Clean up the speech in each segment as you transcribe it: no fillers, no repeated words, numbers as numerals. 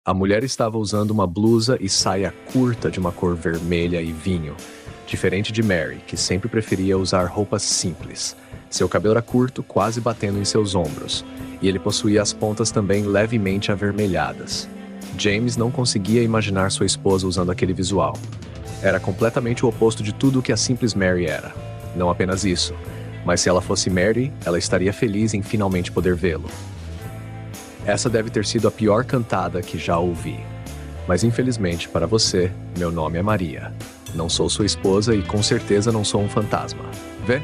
A mulher estava usando uma blusa e saia curta de uma cor vermelha e vinho, diferente de Mary, que sempre preferia usar roupas simples. Seu cabelo era curto, quase batendo em seus ombros, e ele possuía as pontas também levemente avermelhadas. James não conseguia imaginar sua esposa usando aquele visual. Era completamente o oposto de tudo o que a simples Mary era. Não apenas isso, mas se ela fosse Mary, ela estaria feliz em finalmente poder vê-lo. Essa deve ter sido a pior cantada que já ouvi. Mas infelizmente para você, meu nome é Maria. Não sou sua esposa e com certeza não sou um fantasma. Vê?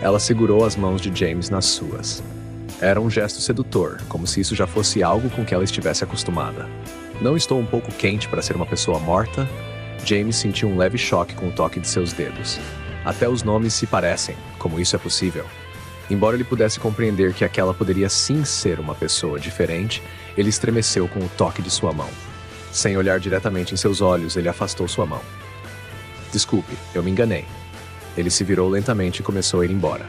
Ela segurou as mãos de James nas suas. Era um gesto sedutor, como se isso já fosse algo com que ela estivesse acostumada. Não estou um pouco quente para ser uma pessoa morta? James sentiu um leve choque com o toque de seus dedos. Até os nomes se parecem, como isso é possível? Embora ele pudesse compreender que aquela poderia sim ser uma pessoa diferente, ele estremeceu com o toque de sua mão. Sem olhar diretamente em seus olhos, ele afastou sua mão. Desculpe, eu me enganei. Ele se virou lentamente e começou a ir embora.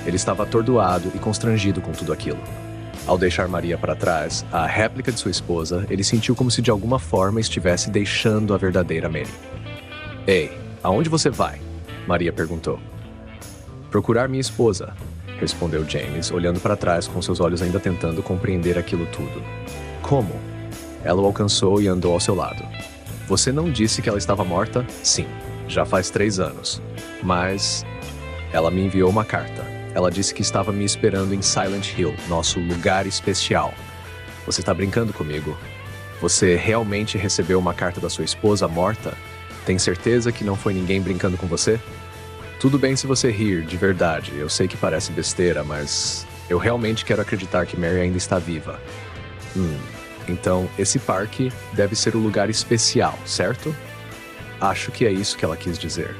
Ele estava atordoado e constrangido com tudo aquilo. Ao deixar Maria para trás, a réplica de sua esposa, ele sentiu como se de alguma forma estivesse deixando a verdadeira Mary. Ei, aonde você vai? Maria perguntou. Procurar minha esposa, respondeu James, olhando para trás com seus olhos ainda tentando compreender aquilo tudo. Como? Ela o alcançou e andou ao seu lado. Você não disse que ela estava morta? Sim, já faz 3 anos. Mas ela me enviou uma carta. Ela disse que estava me esperando em Silent Hill, nosso lugar especial. Você está brincando comigo? Você realmente recebeu uma carta da sua esposa morta? Tem certeza que não foi ninguém brincando com você? Tudo bem se você rir, de verdade. Eu sei que parece besteira, mas eu realmente quero acreditar que Mary ainda está viva. Então, esse parque deve ser o lugar especial, certo? Acho que é isso que ela quis dizer.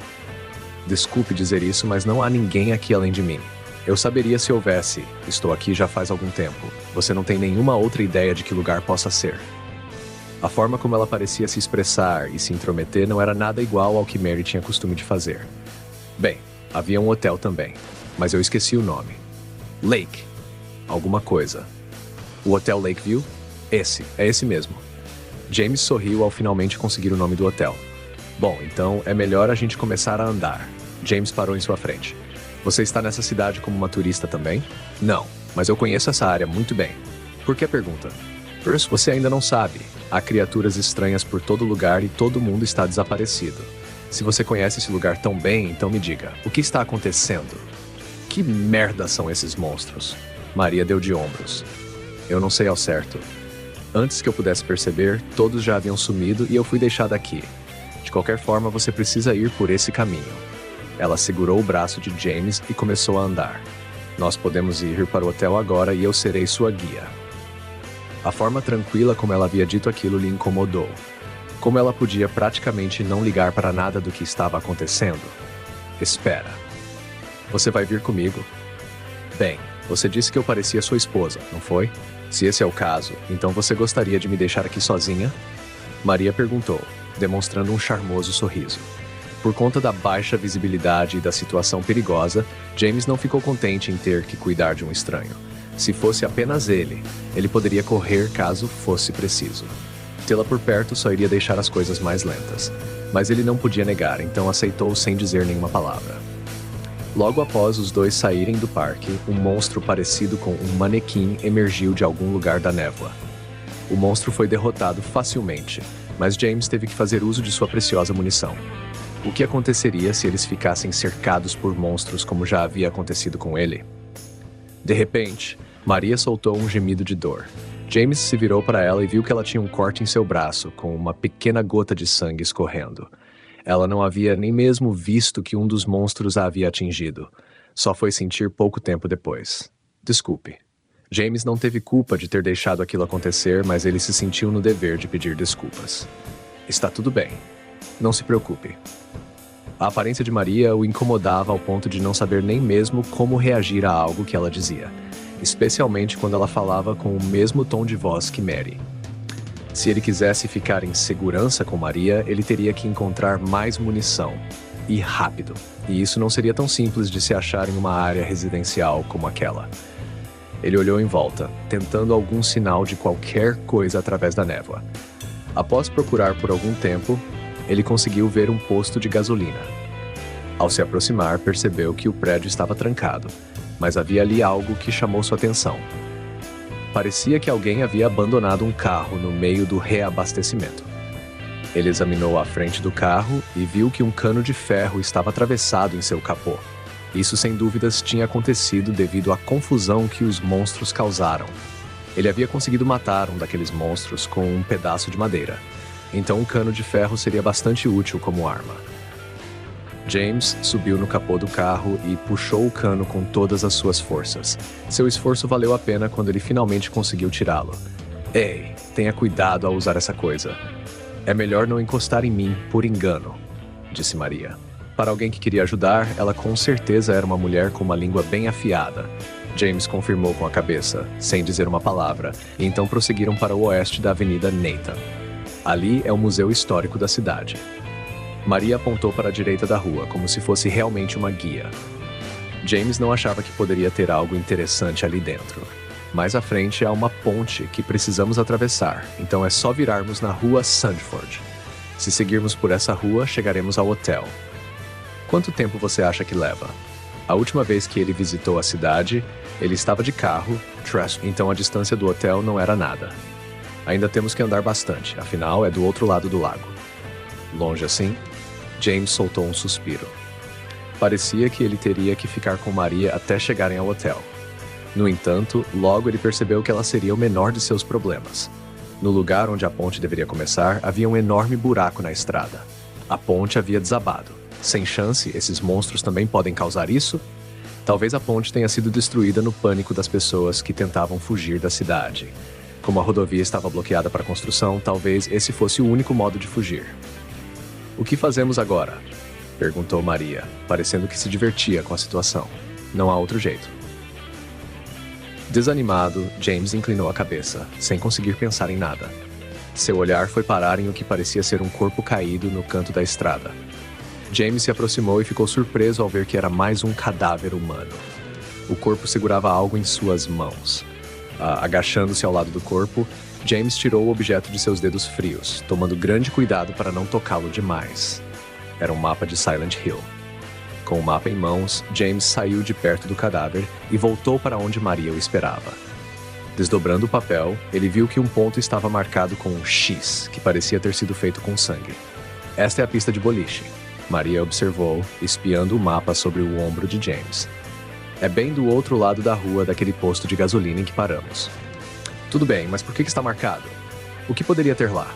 Desculpe dizer isso, mas não há ninguém aqui além de mim. Eu saberia se houvesse. Estou aqui já faz algum tempo. Você não tem nenhuma outra ideia de que lugar possa ser. A forma como ela parecia se expressar e se intrometer não era nada igual ao que Mary tinha costume de fazer. Bem, havia um hotel também, mas eu esqueci o nome. Lake. Alguma coisa. O Hotel Lakeview? É esse mesmo. James sorriu ao finalmente conseguir o nome do hotel. Bom, então é melhor a gente começar a andar. James parou em sua frente. Você está nessa cidade como uma turista também? Não, mas eu conheço essa área muito bem. Por que a pergunta? Bruce, você ainda não sabe. Há criaturas estranhas por todo lugar e todo mundo está desaparecido. Se você conhece esse lugar tão bem, então me diga, o que está acontecendo? Que merda são esses monstros? Maria deu de ombros. Eu não sei ao certo. Antes que eu pudesse perceber, todos já haviam sumido e eu fui deixada aqui. De qualquer forma, você precisa ir por esse caminho. Ela segurou o braço de James e começou a andar. Nós podemos ir para o hotel agora e eu serei sua guia. A forma tranquila como ela havia dito aquilo lhe incomodou. Como ela podia praticamente não ligar para nada do que estava acontecendo? Espera. Você vai vir comigo? Bem, você disse que eu parecia sua esposa, não foi? Se esse é o caso, então você gostaria de me deixar aqui sozinha? Maria perguntou, demonstrando um charmoso sorriso. Por conta da baixa visibilidade e da situação perigosa, James não ficou contente em ter que cuidar de um estranho. Se fosse apenas ele poderia correr caso fosse preciso. Tê-la por perto só iria deixar as coisas mais lentas. Mas ele não podia negar, então aceitou sem dizer nenhuma palavra. Logo após os dois saírem do parque, um monstro parecido com um manequim emergiu de algum lugar da névoa. O monstro foi derrotado facilmente, mas James teve que fazer uso de sua preciosa munição. O que aconteceria se eles ficassem cercados por monstros como já havia acontecido com ele? De repente, Maria soltou um gemido de dor. James se virou para ela e viu que ela tinha um corte em seu braço, com uma pequena gota de sangue escorrendo. Ela não havia nem mesmo visto que um dos monstros a havia atingido. Só foi sentir pouco tempo depois. Desculpe. James não teve culpa de ter deixado aquilo acontecer, mas ele se sentiu no dever de pedir desculpas. Está tudo bem. Não se preocupe. A aparência de Maria o incomodava ao ponto de não saber nem mesmo como reagir a algo que ela dizia, especialmente quando ela falava com o mesmo tom de voz que Mary. Se ele quisesse ficar em segurança com Maria, ele teria que encontrar mais munição, e rápido, e isso não seria tão simples de se achar em uma área residencial como aquela. Ele olhou em volta, tentando algum sinal de qualquer coisa através da névoa. Após procurar por algum tempo, ele conseguiu ver um posto de gasolina. Ao se aproximar, percebeu que o prédio estava trancado, mas havia ali algo que chamou sua atenção. Parecia que alguém havia abandonado um carro no meio do reabastecimento. Ele examinou a frente do carro e viu que um cano de ferro estava atravessado em seu capô. Isso, sem dúvidas, tinha acontecido devido à confusão que os monstros causaram. Ele havia conseguido matar um daqueles monstros com um pedaço de madeira. Então, um cano de ferro seria bastante útil como arma. James subiu no capô do carro e puxou o cano com todas as suas forças. Seu esforço valeu a pena quando ele finalmente conseguiu tirá-lo. Ei, tenha cuidado ao usar essa coisa. É melhor não encostar em mim por engano, disse Maria. Para alguém que queria ajudar, ela com certeza era uma mulher com uma língua bem afiada. James confirmou com a cabeça, sem dizer uma palavra, e então prosseguiram para o oeste da Avenida Nathan. Ali é o Museu Histórico da cidade. Maria apontou para a direita da rua, como se fosse realmente uma guia. James não achava que poderia ter algo interessante ali dentro. Mais à frente há uma ponte que precisamos atravessar, então é só virarmos na rua Sandford. Se seguirmos por essa rua, chegaremos ao hotel. Quanto tempo você acha que leva? A última vez que ele visitou a cidade, ele estava de carro, então a distância do hotel não era nada. Ainda temos que andar bastante, afinal é do outro lado do lago. Longe assim? James soltou um suspiro. Parecia que ele teria que ficar com Maria até chegarem ao hotel. No entanto, logo ele percebeu que ela seria o menor de seus problemas. No lugar onde a ponte deveria começar, havia um enorme buraco na estrada. A ponte havia desabado. Sem chance, esses monstros também podem causar isso? Talvez a ponte tenha sido destruída no pânico das pessoas que tentavam fugir da cidade. Como a rodovia estava bloqueada para construção, talvez esse fosse o único modo de fugir. O que fazemos agora? Perguntou Maria, parecendo que se divertia com a situação. Não há outro jeito. Desanimado, James inclinou a cabeça, sem conseguir pensar em nada. Seu olhar foi parar em o que parecia ser um corpo caído no canto da estrada. James se aproximou e ficou surpreso ao ver que era mais um cadáver humano. O corpo segurava algo em suas mãos. Agachando-se ao lado do corpo, James tirou o objeto de seus dedos frios, tomando grande cuidado para não tocá-lo demais. Era um mapa de Silent Hill. Com o mapa em mãos, James saiu de perto do cadáver e voltou para onde Maria o esperava. Desdobrando o papel, ele viu que um ponto estava marcado com um X, que parecia ter sido feito com sangue. Esta é a pista de boliche. Maria observou, espiando o mapa sobre o ombro de James. É bem do outro lado da rua daquele posto de gasolina em que paramos. Tudo bem, mas por que está marcado? O que poderia ter lá?